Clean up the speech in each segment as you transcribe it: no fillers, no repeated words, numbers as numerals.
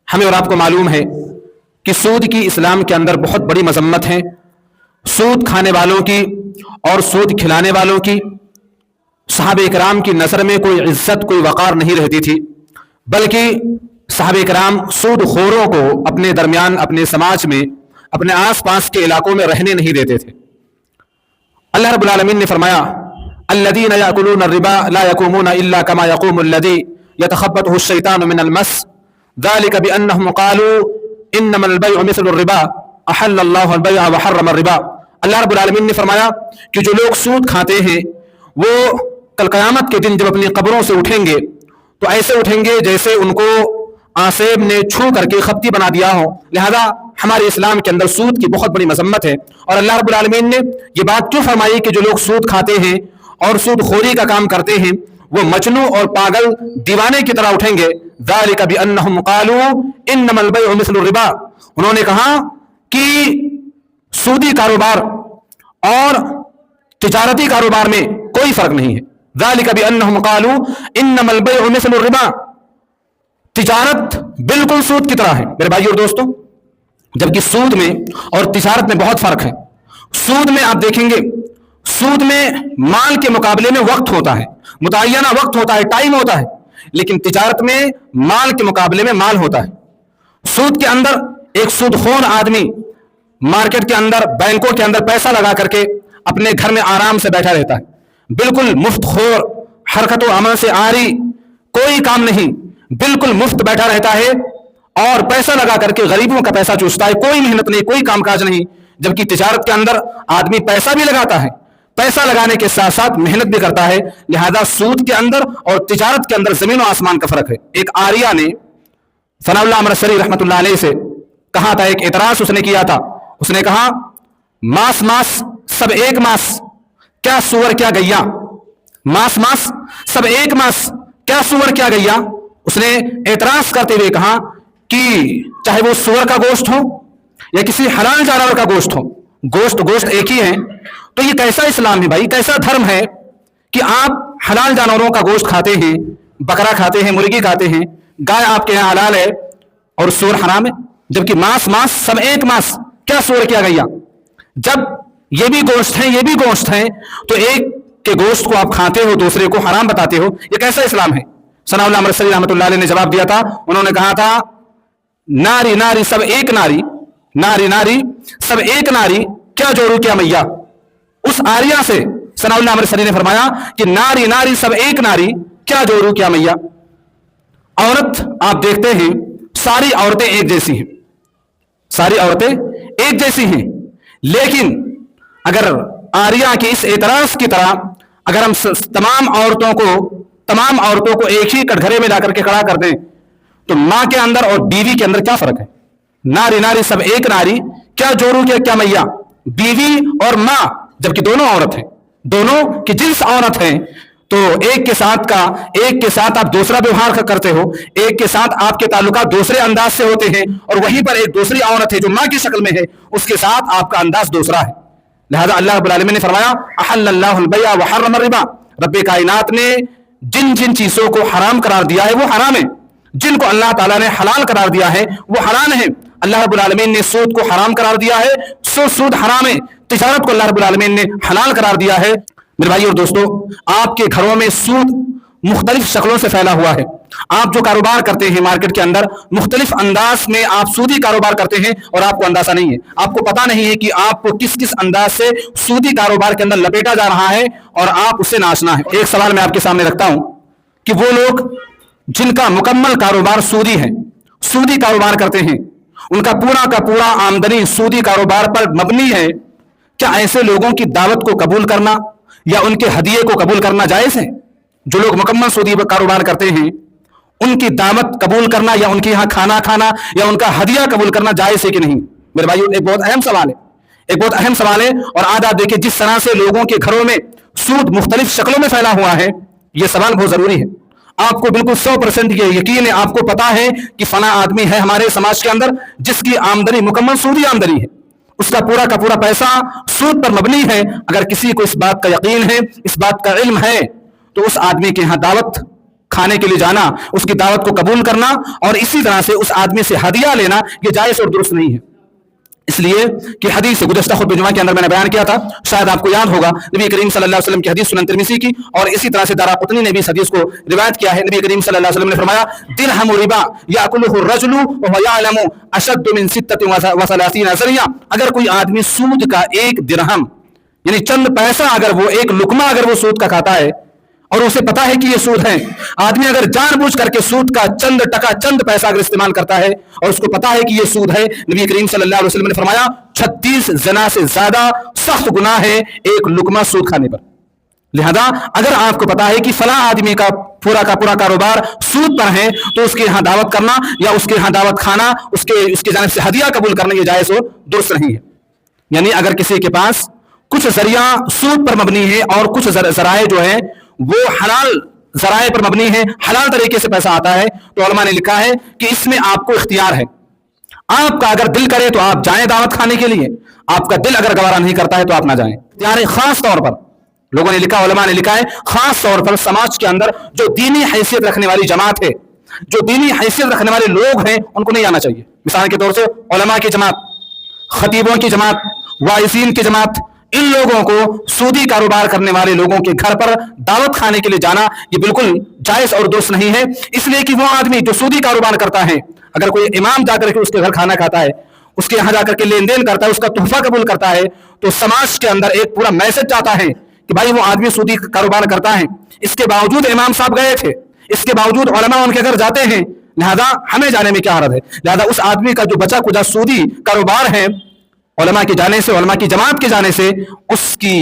ہمیں اور آپ کو معلوم ہے کہ سود کی اسلام کے اندر بہت بڑی مذمت ہے. سود کھانے والوں کی اور سود کھلانے والوں کی صحابہ کرام کی نظر میں کوئی عزت کوئی وقار نہیں رہتی تھی، بلکہ صحابہ کرام سود خوروں کو اپنے درمیان، اپنے سماج میں، اپنے آس پاس کے علاقوں میں رہنے نہیں دیتے تھے. اللہ رب العالمین نے فرمایا الذین یأکلون الربا لا یقومون الا کما یقوم الذی یتخبطہ الشیطان من المس ذلک بانہم قالوا انما البیع مثل الربا احل اللہ البیع وحرم الربا. اللہ رب العالمین نے فرمایا کہ جو لوگ سود کھاتے ہیں وہ کل قیامت کے دن جب اپنی قبروں سے اٹھیں گے تو ایسے اٹھیں گے جیسے ان کو آسیب نے چھو کر کے خپتی بنا دیا ہو. لہذا ہمارے اسلام کے اندر سود کی بہت بڑی مذمت ہے. اور اللہ رب العالمین نے یہ بات کیوں فرمائی کہ جو لوگ سود کھاتے ہیں اور سود خوری کا کام کرتے ہیں وہ مجنوں اور پاگل دیوانے کی طرح اٹھیں گے. ذالک بانہم قالوا انما البیع مثل الربا. انہوں نے کہا کہ سودی کاروبار اور تجارتی کاروبار میں کوئی فرق نہیں ہے. ذالک بانہم قالوا انما البیع مثل الربا. تجارت بالکل سود کی طرح ہے میرے بھائی اور دوستوں، جبکہ سود میں اور تجارت میں بہت فرق ہے. سود میں آپ دیکھیں گے، سود میں مال کے مقابلے میں وقت ہوتا ہے، متعینہ وقت ہوتا ہے، ٹائم ہوتا ہے، لیکن تجارت میں مال کے مقابلے میں مال ہوتا ہے. سود کے اندر ایک سود خور آدمی مارکیٹ کے اندر، بینکوں کے اندر پیسہ لگا کر کے اپنے گھر میں آرام سے بیٹھا رہتا ہے، بالکل مفت خور، حرکت و عمل سے آری، کوئی کام نہیں، بالکل مفت بیٹھا رہتا ہے اور پیسہ لگا کر کے غریبوں کا پیسہ چوستا ہے، کوئی محنت نہیں، کوئی کام کاج نہیں. جبکہ تجارت کے اندر آدمی پیسہ بھی لگاتا ہے، پیسہ لگانے کے ساتھ ساتھ محنت بھی کرتا ہے. لہذا سود کے اندر اور تجارت کے اندر زمین و آسمان کا فرق ہے. ایک آریہ نے ثناء اللہ امرتسری رحمۃ اللہ علیہ سے کہا تھا، ایک اعتراض اس نے کیا تھا. اس نے کہا ماس ماس سب ایک ماس، کیا سور کیا گیا. ماس ماس سب ایک ماس، کیا سور کیا گیا. اس نے اعتراض کرتے ہوئے کہا کہ چاہے وہ سور کا گوشت ہو یا کسی حلال جانور کا گوشت ہو، گوشت ایک ہی ہے. تو یہ کیسا اسلام ہے بھائی، کیسا دھرم ہے کہ آپ حلال جانوروں کا گوشت کھاتے ہیں، بکرا کھاتے ہیں، مرغی کھاتے ہیں، گائے آپ کے یہاں حلال ہے اور سور حرام ہے. جبکہ ماس ماس سب ایک ماس، کیا سور کیا گیا. جب یہ بھی گوشت ہے، یہ بھی گوشت ہے، تو ایک کے گوشت کو آپ کھاتے ہو، دوسرے کو حرام بتاتے ہو، یہ کیسا اسلام ہے. ثناء اللہ امرتسری رحمۃ اللہ علیہ نے جواب دیا تھا. انہوں نے کہا تھا ناری ناری سب ایک ناری، ناری ناری سب ایک ناری، کیا جوڑو کیا میاں. اس آریہ سے ثناء اللہ امرتسری نے فرمایا کہ ناری ناری سب ایک ناری، کیا جوڑو کیا میاں. عورت آپ دیکھتے ہیں ساری عورتیں ایک جیسی ہیں، ساری عورتیں ایک جیسی ہیں، لیکن اگر آریہ کے اس اعتراض کی طرح اگر ہم تمام عورتوں کو ایک ہی کٹگھرے میں لا کر کے کھڑا کر دیں تو ماں کے اندر اور بیوی کے اندر کیا فرق ہے. ناری ناری سب ایک ناری، کیا جوڑو کیا میاں. بیوی اور ماں جبکہ دونوں عورت ہیں، دونوں کی جنس عورت ہیں، تو ایک کے ساتھ آپ دوسرا ویوہار کرتے ہو، ایک کے ساتھ آپ کے تعلقات دوسرے انداز سے ہوتے ہیں، اور وہیں پر ایک دوسری عورت ہے جو ماں کی شکل میں ہے، اس کے ساتھ آپ کا انداز دوسرا ہے. لہذا اللہ رب العالمین نے فرمایا احل اللہ البیع وحرم الربا. رب کائنات نے جن جن چیزوں کو حرام قرار دیا ہے وہ حرام ہے، جن کو اللہ تعالیٰ نے حلال قرار دیا ہے وہ حلال ہے. اللہ رب العالمین نے سود کو حرام قرار دیا ہے، سود حرام ہے. تجارت کو اللہ رب العالمین نے حلال قرار دیا ہے. میرے بھائی اور دوستو، آپ کے گھروں میں سود مختلف شکلوں سے پھیلا ہوا ہے. آپ جو کاروبار کرتے ہیں مارکیٹ کے اندر، مختلف انداز میں آپ سودی کاروبار کرتے ہیں اور آپ کو اندازہ نہیں ہے، آپ کو پتہ نہیں ہے کہ آپ کو کس کس انداز سے سودی کاروبار کے اندر لپیٹا جا رہا ہے اور آپ اسے ناچنا ہے. ایک سوال میں آپ کے سامنے رکھتا ہوں کہ وہ لوگ جن کا مکمل کاروبار سودی ہے، سودی کاروبار کرتے ہیں، ان کا پورا آمدنی سودی کاروبار پر مبنی ہے، کیا ایسے لوگوں کی دعوت کو قبول کرنا یا ان کے ہدیے کو قبول کرنا جائز ہے؟ جو لوگ مکمل سودی کاروبار کرتے ہیں ان کی دعوت قبول کرنا یا ان کے یہاں کھانا کھانا یا ان کا ہدیہ قبول کرنا جائز ہے کہ نہیں؟ میرے بھائیو، ایک بہت اہم سوال ہے. اور آج آپ دیکھیں جس طرح سے لوگوں کے گھروں میں سود مختلف شکلوں میں پھیلا ہوا ہے، یہ سوال بہت ضروری ہے. آپ کو بالکل 100% یہ یقین ہے، آپ کو پتا ہے کہ فلاں آدمی ہے ہمارے سماج کے اندر جس کی آمدنی مکمل سودی آمدنی ہے، اس کا پورا پیسہ سود پر مبنی ہے. اگر کسی کو اس بات کا یقین ہے، اس بات کا علم ہے، تو اس آدمی کے یہاں دعوت کھانے کے لیے جانا, اس کی دعوت کو قبول کرنا اور اسی طرح سے اس آدمی سے ہدیہ لینا یہ جائز اور درست نہیں ہے. اس لیے کہ حدیث گزشتہ خطبہ جمعہ کے اندر میں نے بیان کیا تھا, شاید آپ کو یاد ہوگا, نبی کریم صلی اللہ علیہ وسلم کی حدیث سنن ترمذی کی, اور اسی طرح سے دارقطنی نے بھی اس حدیث کو روایت کیا ہے. نبی کریم صلی اللہ علیہ وسلم نے فرمایا درہم ربا یاکلہ الرجل وهو يعلم اشد من 36 زنیہ, اگر کوئی آدمی سود کا ایک درہم یعنی چند پیسہ اگر وہ ایک لقمہ اگر وہ سود کا کھاتا ہے اور اسے پتا ہے کہ یہ سود ہے, آدمی اگر جان بوجھ کر کے سود کا چند ٹکا چند پیسہ اگر استعمال کرتا ہے اور اس کو پتا ہے کہ یہ سود ہے, نبی کریم صلی اللہ علیہ وسلم نے فرمایا 36 زنا سے زیادہ سخت گناہ ہے ایک لقمہ سود کھانے پر. لہذا اگر آپ کو پتا ہے کہ فلاں آدمی کا پورا کاروبار سود پر ہے تو اس کے یہاں دعوت کرنا یا اس کے یہاں دعوت کھانا, اس کے جانب سے ہدیہ قبول کرنا یہ جائز اور درست نہیں ہے. یعنی اگر کسی کے پاس کچھ ذریعہ سود پر مبنی ہے اور کچھ ذرائع جو ہے وہ حلال ذرائع پر مبنی ہے, حلال طریقے سے پیسہ آتا ہے, تو علماء نے لکھا ہے کہ اس میں آپ کو اختیار ہے. آپ کا اگر دل کرے تو آپ جائیں دعوت کھانے کے لیے, آپ کا دل اگر گوارا نہیں کرتا ہے تو آپ نہ جائیں. اختیار خاص طور پر لوگوں نے لکھا, علماء نے لکھا ہے خاص طور پر سماج کے اندر جو دینی حیثیت رکھنے والی جماعت ہے, جو دینی حیثیت رکھنے والے لوگ ہیں ان کو نہیں آنا چاہیے. مثال کے طور سے علماء کی جماعت, خطیبوں کی جماعت, واعظین کی جماعت, ان لوگوں کو سودی کاروبار کرنے والے لوگوں کے گھر پر دعوت کھانے کے لیے جانا یہ بالکل جائز اور درست نہیں ہے. اس لیے کہ وہ آدمی جو سودی کاروبار کرتا ہے, اگر کوئی امام جا کر کے اس کے گھر کھانا کھاتا ہے, اس کے یہاں جا کر کے لین دین کرتا ہے, اس کا تحفہ قبول کرتا ہے, تو سماج کے اندر ایک پورا میسج جاتا ہے کہ بھائی وہ آدمی سودی کاروبار کرتا ہے. اس کے باوجود امام صاحب گئے تھے, اس کے باوجود علماء ان کے گھر جاتے ہیں, لہذا ہمیں جانے میں کیا حرج ہے. لہذا اس آدمی کا جو بچا کچا سودی کاروبار ہے, علماء کی جانے سے, علماء کی جماعت کے جانے سے اس کی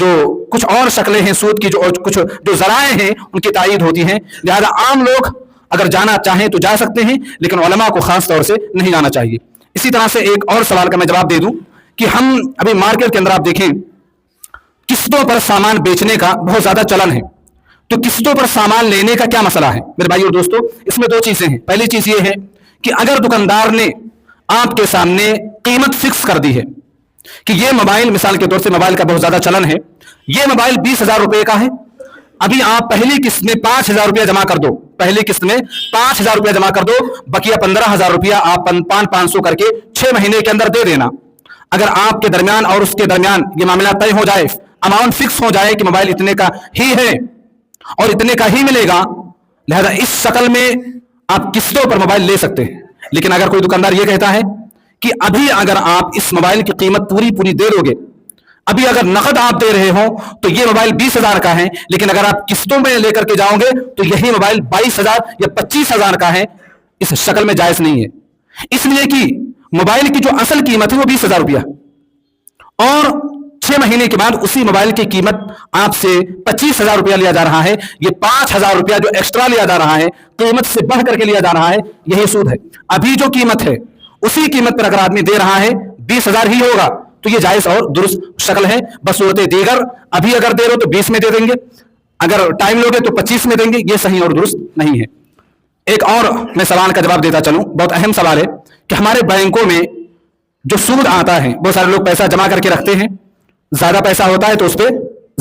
جو کچھ اور شکلیں ہیں سود کی, جو کچھ جو ذرائع ہیں ان کی تائید ہوتی ہیں. لہذا عام لوگ اگر جانا چاہیں تو جا سکتے ہیں, لیکن علماء کو خاص طور سے نہیں جانا چاہیے. اسی طرح سے ایک اور سوال کا میں جواب دے دوں کہ ہم ابھی مارکیٹ کے اندر آپ دیکھیں قسطوں پر سامان بیچنے کا بہت زیادہ چلن ہے, تو قسطوں پر سامان لینے کا کیا مسئلہ ہے میرے بھائی اور دوستو. اس میں دو چیزیں ہیں. پہلی چیز یہ ہے کہ اگر دکاندار نے آپ کے سامنے قیمت فکس کر دی ہے کہ یہ موبائل, مثال کے طور سے موبائل کا بہت زیادہ چلن ہے, یہ موبائل 20,000 روپے کا ہے, ابھی آپ پہلی قسط میں 5,000 روپیہ جمع کر دو, پہلی قسط میں 5,000 روپیہ جمع کر دو, بقیہ 15,000 روپیہ آپ 500 کر کے 6 مہینے کے اندر دے دینا. اگر آپ کے درمیان اور اس کے درمیان یہ معاملہ طے ہو جائے, اماؤنٹ فکس ہو جائے کہ موبائل اتنے کا ہی ہے اور اتنے کا ہی ملے گا, لہذا اس شکل میں آپ قسطوں پر موبائل لے سکتے ہیں. لیکن اگر کوئی دکاندار یہ کہتا ہے کہ ابھی اگر آپ اس موبائل کی قیمت پوری دے دو گے, ابھی اگر نقد آپ دے رہے ہو تو یہ موبائل 20,000 کا ہے, لیکن اگر آپ قسطوں میں لے کر کے جاؤ گے تو یہی موبائل 22,000 یا 25,000 کا ہے, اس شکل میں جائز نہیں ہے. اس لیے کہ موبائل کی جو اصل قیمت ہے وہ 20,000 روپیہ, اور 6 مہینے کے بعد اسی موبائل کی قیمت آپ سے 25,000 روپیہ لیا جا رہا ہے. یہ 5,000 روپیہ جو ایکسٹرا لیا جا رہا ہے, قیمت سے بڑھ کر کے لیا جا رہا ہے, یہی سود ہے. ابھی جو قیمت ہے اسی قیمت پر اگر آدمی دے رہا ہے 20,000 ہی ہوگا تو یہ جائز اور درست شکل ہے. بصورت دیگر ابھی اگر دے رہو تو 20 میں دے دیں گے, اگر ٹائم لوگے تو 25 میں دیں گے, یہ صحیح اور درست نہیں ہے. ایک اور میں سوال کا جواب دیتا چلوں, بہت اہم سوال ہے کہ ہمارے بینکوں میں جو سود آتا ہے, بہت سارے لوگ پیسہ جمع کر کے رکھتے ہیں, زیادہ پیسہ ہوتا ہے تو اس پہ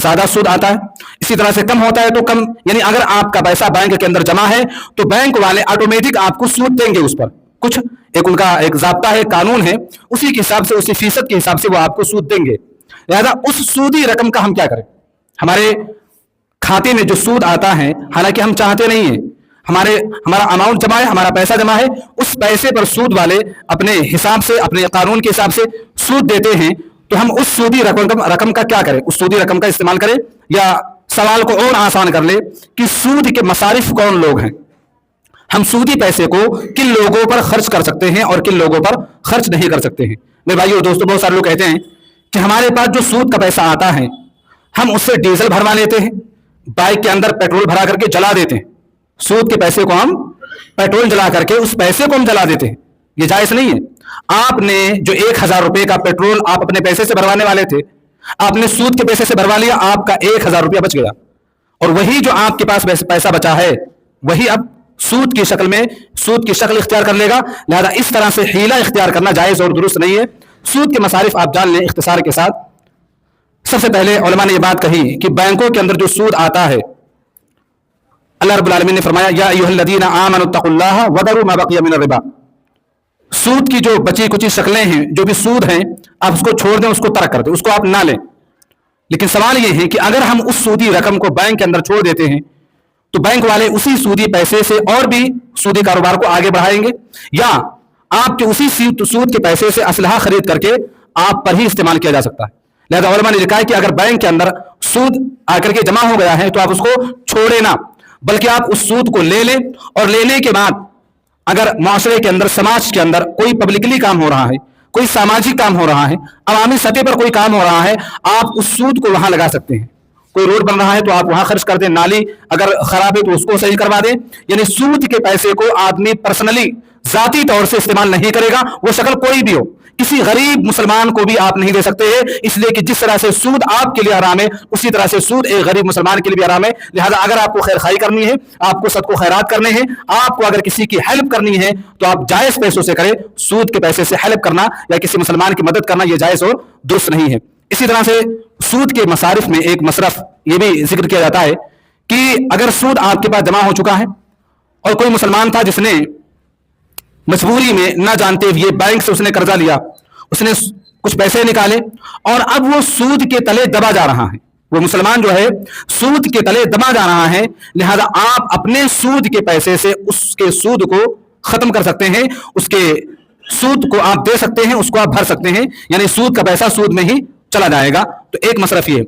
زیادہ سود آتا ہے, اسی طرح سے کم ہوتا ہے تو کم. یعنی اگر آپ کا پیسہ بینک کے اندر جمع ہے تو بینک والے آٹومیٹک آپ کو سود دیں گے, اس پر کچھ ان کا ایک ضابطہ ہے, قانون ہے, اسی کے حساب سے, اسی فیصد کے حساب سے وہ آپ کو سود دیں گے. لہذا اس سودی رقم کا ہم کیا کریں؟ ہمارے کھاتے میں جو سود آتا ہے, حالانکہ ہم چاہتے نہیں ہیں, ہمارا اماؤنٹ جمع ہے, ہمارا پیسہ جمع ہے, اس پیسے پر سود والے اپنے حساب سے, اپنے قانون کے حساب سے سود دیتے ہیں, تو ہم اس سودی رقم کا کیا کریں؟ اس سودی رقم کا استعمال کریں, یا سوال کو اور آسان کر لے کہ سود کے مصارف کون لوگ ہیں؟ ہم سودی پیسے کو کن لوگوں پر خرچ کر سکتے ہیں اور کن لوگوں پر خرچ نہیں کر سکتے ہیں؟ میرے بھائیو اور دوستو, بہت سارے لوگ کہتے ہیں کہ ہمارے پاس جو سود کا پیسہ آتا ہے ہم اس سے ڈیزل بھروا لیتے ہیں, بائک کے اندر پیٹرول بھرا کر کے جلا دیتے ہیں. سود کے پیسے کو ہم پیٹرول جلا کر کے اس پیسے کو ہم جلا دیتے ہیں, یہ جائز نہیں ہے. آپ نے جو 1,000 روپے کا پیٹرول آپ اپنے پیسے سے بھروانے والے تھے, آپ نے سود کے پیسے سے بھروا لیا, آپ کا 1,000 روپیہ بچ گیا, اور وہی جو آپ کے پاس پیسہ بچا ہے وہی اب سود کی شکل اختیار کر لے گا. لہذا اس طرح سے حیلہ اختیار کرنا جائز اور درست نہیں ہے. سود کے مصارف آپ جان لیں اختصار کے ساتھ. سب سے پہلے علماء نے یہ بات کہی کہ بینکوں کے اندر جو سود آتا ہے اللہ رب العالمین نے فرمایا یا ایھا آمنوا اتقوا اللہ وذروا ما بقی من الربا. سود کی جو بچی کچی شکلیں ہیں، جو بھی سود ہیں، آپ اس کو چھوڑ دیں، اس کو ترک کر دیں، اس کو آپ نہ لیں. لیکن سوال یہ ہے کہ اگر ہم اس سودی رقم کو بینک کے اندر چھوڑ دیتے ہیں تو بینک والے اسی سودی پیسے سے اور بھی سودی کاروبار کو آگے بڑھائیں گے، یا آپ کے اسی سود کے پیسے سے اسلحہ خرید کر کے آپ پر ہی استعمال کیا جا سکتا ہے. لہذا علماء نے لکھا ہے کہ اگر بینک کے اندر سود آ کر کے جمع ہو گیا ہے تو آپ اس کو چھوڑے نہ، بلکہ آپ اس سود کو لے لیں، اور لینے کے بعد اگر معاشرے کے اندر، سماج کے اندر کوئی پبلکلی کام ہو رہا ہے، کوئی سماجی کام ہو رہا ہے، عوامی سطح پر کوئی کام ہو رہا ہے، آپ اس سود کو وہاں لگا سکتے ہیں. کوئی روڈ بن رہا ہے تو آپ وہاں خرچ کر دیں، نالی اگر خراب ہے تو اس کو صحیح کروا دیں. یعنی سود کے پیسے کو آدمی پرسنلی ذاتی طور سے استعمال نہیں کرے گا، وہ شکل کوئی بھی ہو. کسی غریب مسلمان کو بھی آپ نہیں دے سکتے ہیں، اس لیے کہ جس طرح سے سود آپ کے لیے حرام ہے اسی طرح سے سود ایک غریب مسلمان کے لیے بھی حرام ہے. لہذا اگر آپ کو خیر خائی کرنی ہے، آپ کو صدقہ و خیرات کرنے ہیں، آپ کو اگر کسی کی ہیلپ کرنی ہے تو آپ جائز پیسوں سے کریں. سود کے پیسے سے ہیلپ کرنا یا کسی مسلمان کی مدد کرنا یہ جائز اور درست نہیں ہے. اسی طرح سے سود کے مصارف میں ایک مصرف یہ بھی ذکر کیا جاتا ہے کہ اگر سود آپ کے پاس جمع ہو چکا ہے اور کوئی مسلمان تھا جس نے مجبوری میں نہ جانتے ہوئے بینک سے اس نے قرضہ لیا، اس نے کچھ پیسے نکالے اور اب وہ سود کے تلے دبا جا رہا ہے، وہ مسلمان جو ہے سود کے تلے دبا جا رہا ہے. لہذا آپ اپنے سود کے پیسے سے اس کے سود کو ختم کر سکتے ہیں، اس کے سود کو آپ دے سکتے ہیں، اس کو آپ بھر سکتے ہیں، یعنی سود کا پیسہ سود میں ہی چلا جائے گا. تو ایک مصرف یہ.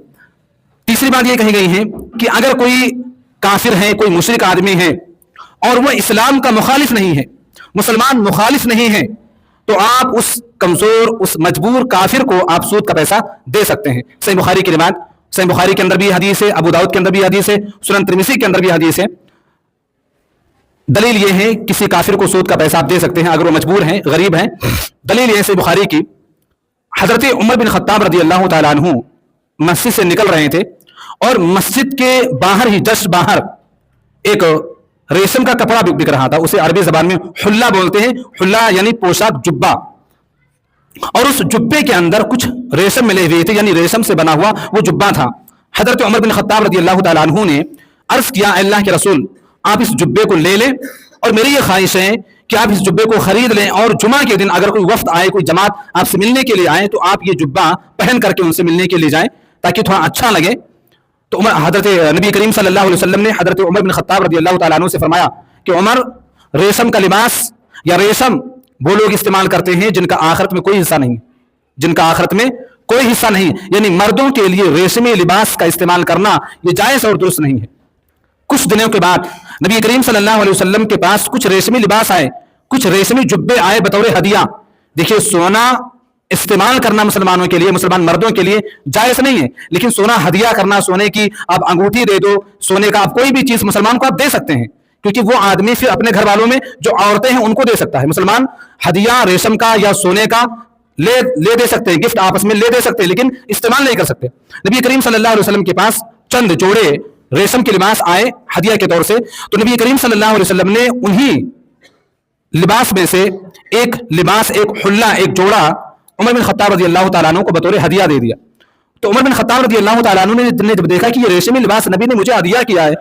تیسری بات یہ کہی گئی ہے کہ اگر کوئی کافر ہے، کوئی مشرک آدمی ہے اور وہ اسلام کا مخالف نہیں ہے، مسلمان مخالف نہیں ہے، تو آپ اس کمزور، اس مجبور کافر کو آپ سود کا پیسہ دے سکتے ہیں. صحیح بخاری کی روایت، صحیح بخاری کے اندر بھی حدیث ہے، ابو داؤد کے اندر بھی حدیث ہے، سنن ترمذی کے اندر بھی حدیث ہے. دلیل یہ ہے کسی کافر کو سود کا پیسہ آپ دے سکتے ہیں اگر وہ مجبور ہیں، غریب ہیں. دلیل یہ ہے صحیح بخاری کی، حضرت عمر بن خطاب رضی اللہ تعالیٰ عنہ مسجد سے نکل رہے تھے اور مسجد کے باہر ہی جسٹ باہر ایک ریشم کا کپڑا بک رہا تھا، اسے عربی زبان میں حلہ بولتے ہیں. حلہ یعنی پوشاک، جبہ، اور اس جبے کے اندر کچھ ریشم ملے ہوئے تھے، یعنی ریشم سے بنا ہوا وہ جبہ تھا. حضرت عمر بن خطاب رضی اللہ تعالیٰ عنہ نے عرض کیا اللہ کے رسول آپ اس جبے کو لے لیں، اور میری یہ خواہش ہے کہ آپ اس جبے کو خرید لیں اور جمعہ کے دن اگر کوئی وفد آئے، کوئی جماعت آپ سے ملنے کے لیے آئے تو آپ یہ جبہ پہن کر کے ان سے ملنے کے لیے جائیں تاکہ تھوڑا اچھا لگے. تو حضرت نبی کریم صلی اللہ علیہ وسلم نے حضرت عمر بن خطاب رضی اللہ تعالیٰ عنہ سے فرمایا کہ عمر، ریشم کا لباس یا ریشم وہ لوگ استعمال کرتے ہیں جن کا آخرت میں کوئی حصہ نہیں، جن کا آخرت میں کوئی حصہ نہیں. یعنی مردوں کے لیے ریشمی لباس کا استعمال کرنا یہ جائز اور درست نہیں ہے. کچھ دنوں کے بعد نبی کریم صلی اللہ علیہ وسلم کے پاس کچھ ریشمی لباس آئے، کچھ ریشمی جبے آئے بطور ہدیہ. دیکھیے سونا استعمال کرنا مسلمانوں کے لیے، مسلمان مردوں کے لیے جائز نہیں ہے، لیکن سونا ہدیہ کرنا، سونے کی آپ انگوٹھی دے دو، سونے کا آپ کوئی بھی چیز مسلمان کو آپ دے سکتے ہیں، کیونکہ وہ آدمی پھر اپنے گھر والوں میں جو عورتیں ہیں ان کو دے سکتا ہے. مسلمان ہدیہ ریشم کا یا سونے کا لے دے سکتے ہیں، گفٹ آپس میں لے دے سکتے ہیں، لیکن استعمال نہیں کر سکتے. نبی کریم صلی اللہ علیہ وسلم کے پاس چند جوڑے ریشم کے لباس آئے ہدیہ کے طور سے، تو نبی کریم صلی اللہ علیہ وسلم نے انہی لباس میں سے ایک لباس، ایک حلہ، ایک جوڑا عمر بن خطاب رضی اللہ تعالیٰ عنہ کو بطور ہدیہ دے دیا. تو عمر بن خطاب رضی اللہ تعالیٰ عنہ نے جب دیکھا کہ یہ ریشمی لباس نبی نے مجھے ہدیہ کیا ہے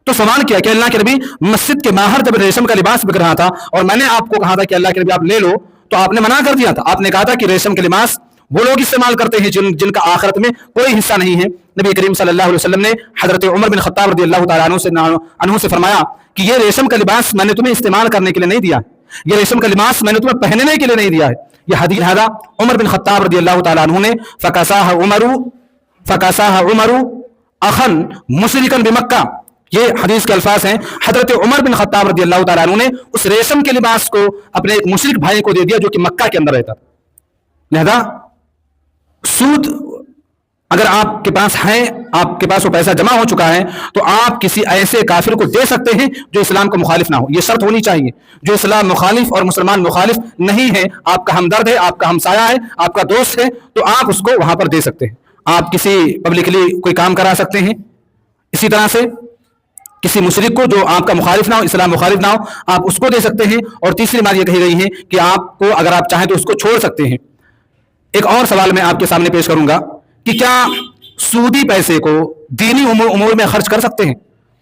تو سوال کیا کہ اللہ کے نبی، مسجد کے باہر جب ریشم کا لباس بک رہا تھا اور میں نے آپ کو کہا تھا کہ اللہ کے نبی آپ لے لو تو آپ نے منع کر دیا تھا. آپ نے کہا تھا کہ ریشم کے لباس وہ لوگ استعمال کرتے ہیں جن کا آخرت میں کوئی حصہ نہیں ہے. نبی کریم صلی اللہ علیہ وسلم نے حضرت عمر بن خطاب رضی اللہ تعالیٰ عنہ سے فرمایا کہ یہ ریشم کا لباس میں نے تمہیں استعمال کرنے کے لیے نہیں دیا، یہ ریشم کا لباس میں نے تمہیں پہننے کے لیے نہیں دیا ہے، یہ ہدیہ. عمر بن خطاب رضی اللہ تعالیٰ عنہ نے فکساہ عمر اخن مشرکن بمکہ، یہ حدیث کے الفاظ ہیں. حضرت عمر بن خطاب رضی اللہ تعالیٰ عنہ نے اس ریشم کے لباس کو اپنے ایک مشرک بھائی کو دے دیا جو کہ مکہ کے اندر رہتا. لہذا سود اگر آپ کے پاس ہے، آپ کے پاس وہ پیسہ جمع ہو چکا ہے تو آپ کسی ایسے کافر کو دے سکتے ہیں جو اسلام کا مخالف نہ ہو. یہ شرط ہونی چاہیے، جو اسلام مخالف اور مسلمان مخالف نہیں ہے، آپ کا ہمدرد ہے، آپ کا ہمسایہ ہے، آپ کا دوست ہے، تو آپ اس کو وہاں پر دے سکتے ہیں. آپ کسی پبلکلی کوئی کام کرا سکتے ہیں. اسی طرح سے کسی مشرک کو جو آپ کا مخالف نہ ہو، اسلام مخالف نہ ہو، آپ اس کو دے سکتے ہیں. اور تیسری بات یہ کہی گئی ہے کہ آپ کو اگر آپ چاہیں تو اس کو چھوڑ سکتے ہیں. ایک اور سوال میں آپ کے سامنے پیش کروں گا کہ کیا سودی پیسے کو دینی امور میں خرچ کر سکتے ہیں؟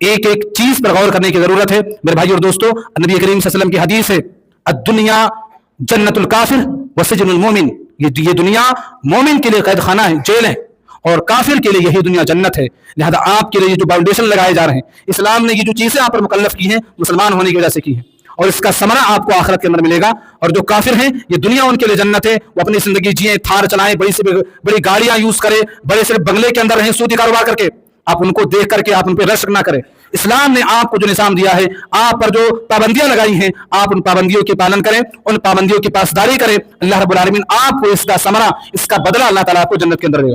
ایک ایک چیز پر غور کرنے کی ضرورت ہے میرے بھائی اور دوستو. نبی کریم صلی اللہ علیہ وسلم کی حدیث ہے الدنیا جنت الکافر وسجن المومن. یہ دنیا مومن کے لیے قید خانہ ہے, جیل ہے, اور کافر کے لیے یہی دنیا جنت ہے. لہذا آپ کے لیے جو فاؤنڈیشن لگائے جا رہے ہیں, اسلام نے یہ جو چیزیں آپ پر مکلف کی ہیں مسلمان ہونے کی وجہ سے کی ہیں, اور اس کا ثمرہ آپ کو آخرت کے اندر ملے گا. اور جو کافر ہیں یہ دنیا ان کے لیے جنت ہے, وہ اپنی زندگی جیئیں, تھار چلائیں, بڑی سے بڑی گاڑیاں یوز کریں, بڑے سے بنگلے کے اندر رہیں سودی کاروبار کر کے. آپ ان کو دیکھ کر کے آپ ان پہ رشک نہ کریں. اسلام نے آپ کو جو نظام دیا ہے, آپ پر جو پابندیاں لگائی ہیں, آپ ان پابندیوں کے پالن کریں, ان پابندیوں کی پاسداری کریں. اللہ رب العالمین آپ کو اس کا ثمرہ, اس کا بدلہ اللہ تعالیٰ آپ کو جنت کے اندر دے گا.